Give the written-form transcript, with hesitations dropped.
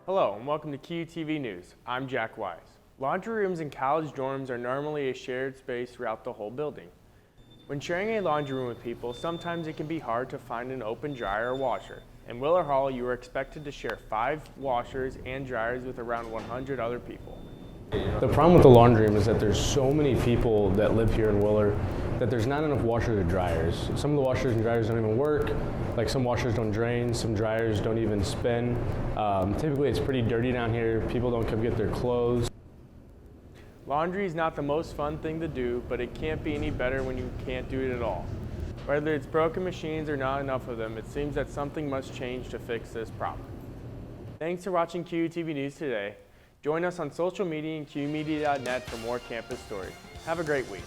Hello and welcome to QUTV News. I'm Jack Wise. Laundry rooms in college dorms are normally a shared space throughout the whole building. When sharing a laundry room with people, sometimes it can be hard to find an open dryer or washer. In Willer Hall, you are expected to share 5 washers and dryers with around 100 other people. The problem with the laundry room is that there's so many people that live here in Willer that there's not enough washers or dryers. Some of the washers and dryers don't even work. Like some washers don't drain, some dryers don't even spin. Typically it's pretty dirty down here. People don't come get their clothes. Laundry is not the most fun thing to do, but it can't be any better when you can't do it at all. Whether it's broken machines or not enough of them, it seems that something must change to fix this problem. Thanks for watching QUTV News today. Join us on social media and qmedia.net for more campus stories. Have a great week.